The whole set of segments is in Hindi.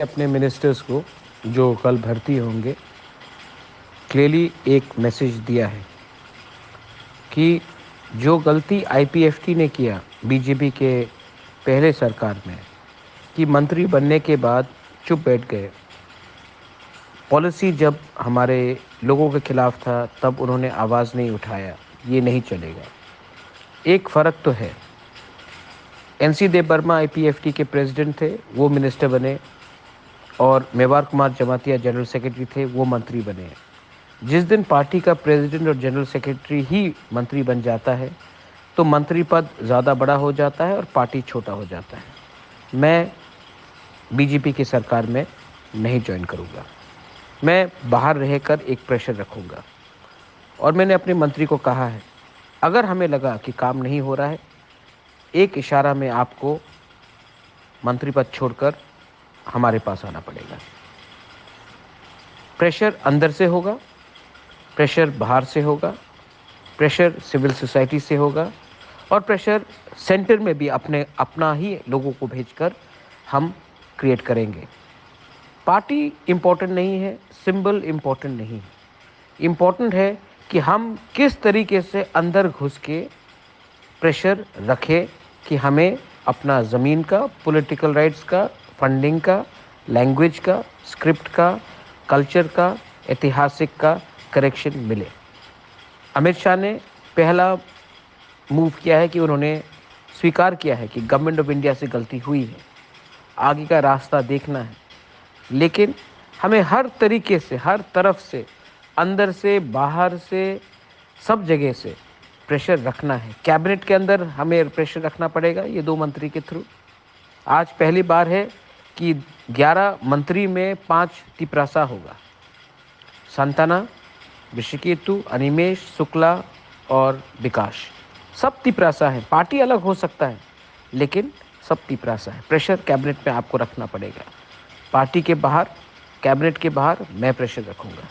अपने मिनिस्टर्स को जो कल भर्ती होंगे क्लियरली एक मैसेज दिया है कि जो गलती आईपीएफटी ने किया बीजेपी के पहले सरकार में कि मंत्री बनने के बाद चुप बैठ गए। पॉलिसी जब हमारे लोगों के खिलाफ था तब उन्होंने आवाज़ नहीं उठाया, ये नहीं चलेगा। एक फ़र्क तो है, एनसी देव वर्मा आईपीएफटी के प्रेसिडेंट थे, वो मिनिस्टर बने, और मेवार कुमार जमातिया जनरल सेक्रेटरी थे, वो मंत्री बने। जिस दिन पार्टी का प्रेसिडेंट और जनरल सेक्रेटरी ही मंत्री बन जाता है तो मंत्री पद ज़्यादा बड़ा हो जाता है और पार्टी छोटा हो जाता है। मैं बीजेपी की सरकार में नहीं ज्वाइन करूँगा। मैं बाहर रहकर एक प्रेशर रखूँगा और मैंने अपने मंत्री को कहा है, अगर हमें लगा कि काम नहीं हो रहा है, एक इशारा में आपको मंत्री पद छोड़कर हमारे पास आना पड़ेगा। प्रेशर अंदर से होगा, प्रेशर बाहर से होगा, प्रेशर सिविल सोसाइटी से होगा और प्रेशर सेंटर में भी अपना ही लोगों को भेजकर हम क्रिएट करेंगे। पार्टी इम्पोर्टेंट नहीं है, सिंबल इम्पोर्टेंट नहीं है। इम्पोर्टेंट है कि हम किस तरीके से अंदर घुस के प्रेशर रखें कि हमें अपना ज़मीन का, पॉलिटिकल राइट्स का, फंडिंग का, लैंग्वेज का, स्क्रिप्ट का, कल्चर का, ऐतिहासिक का करेक्शन मिले। अमित शाह ने पहला मूव किया है कि उन्होंने स्वीकार किया है कि गवर्नमेंट ऑफ इंडिया से गलती हुई है, आगे का रास्ता देखना है। लेकिन हमें हर तरीके से, हर तरफ से, अंदर से, बाहर से, सब जगह से प्रेशर रखना है। कैबिनेट के अंदर हमें प्रेशर रखना पड़ेगा, ये 2 मंत्री के थ्रू। आज पहली बार है कि 11 मंत्री में 5 तिपरासा होगा। संताना, ऋषिकेतु, अनिमेष, शुक्ला और विकास, सब तिपरासा है। पार्टी अलग हो सकता है लेकिन सब तिपरासा है। प्रेशर कैबिनेट में आपको रखना पड़ेगा। पार्टी के बाहर, कैबिनेट के बाहर मैं प्रेशर रखूँगा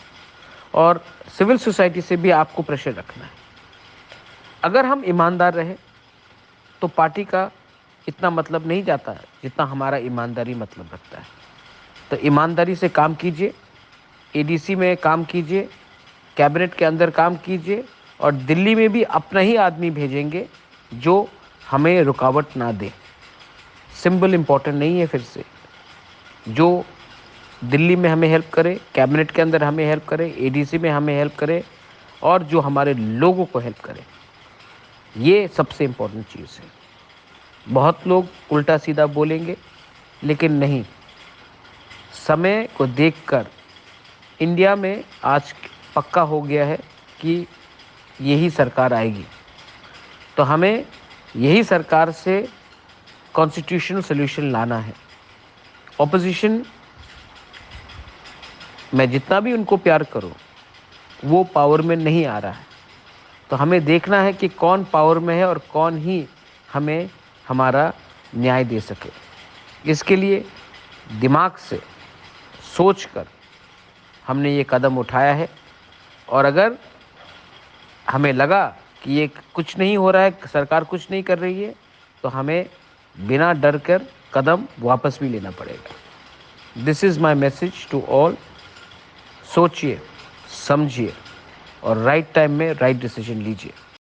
और सिविल सोसाइटी से भी आपको प्रेशर रखना है। अगर हम ईमानदार रहे तो पार्टी का इतना मतलब नहीं जाता है जितना हमारा ईमानदारी मतलब रखता है। तो ईमानदारी से काम कीजिए, एडीसी में काम कीजिए, कैबिनेट के अंदर काम कीजिए और दिल्ली में भी अपना ही आदमी भेजेंगे जो हमें रुकावट ना दे। सिंबल इम्पोर्टेंट नहीं है, फिर से जो दिल्ली में हमें हेल्प करे, कैबिनेट के अंदर हमें हेल्प करे, एडीसी में हमें हेल्प करे और जो हमारे लोगों को हेल्प करे, ये सबसे इम्पोर्टेंट चीज़ है। बहुत लोग उल्टा सीधा बोलेंगे लेकिन नहीं, समय को देखकर इंडिया में आज पक्का हो गया है कि यही सरकार आएगी। तो हमें यही सरकार से कॉन्स्टिट्यूशनल सॉल्यूशन लाना है। ऑपोजिशन, मैं जितना भी उनको प्यार करूं, वो पावर में नहीं आ रहा है। तो हमें देखना है कि कौन पावर में है और कौन ही हमें हमारा न्याय दे सके। इसके लिए दिमाग से सोचकर हमने ये कदम उठाया है और अगर हमें लगा कि ये कुछ नहीं हो रहा है, सरकार कुछ नहीं कर रही है, तो हमें बिना डर कर कदम वापस भी लेना पड़ेगा। This is my message to all. सोचिए, समझिए और राइट टाइम में राइट डिसीजन लीजिए।